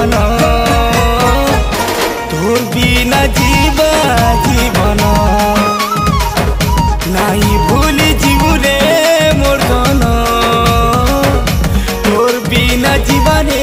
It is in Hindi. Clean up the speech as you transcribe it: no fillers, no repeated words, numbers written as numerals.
धन तोर बिना जीवा जीवन नहीं भूली जीवु रे मोर धन तोर बिना जीवने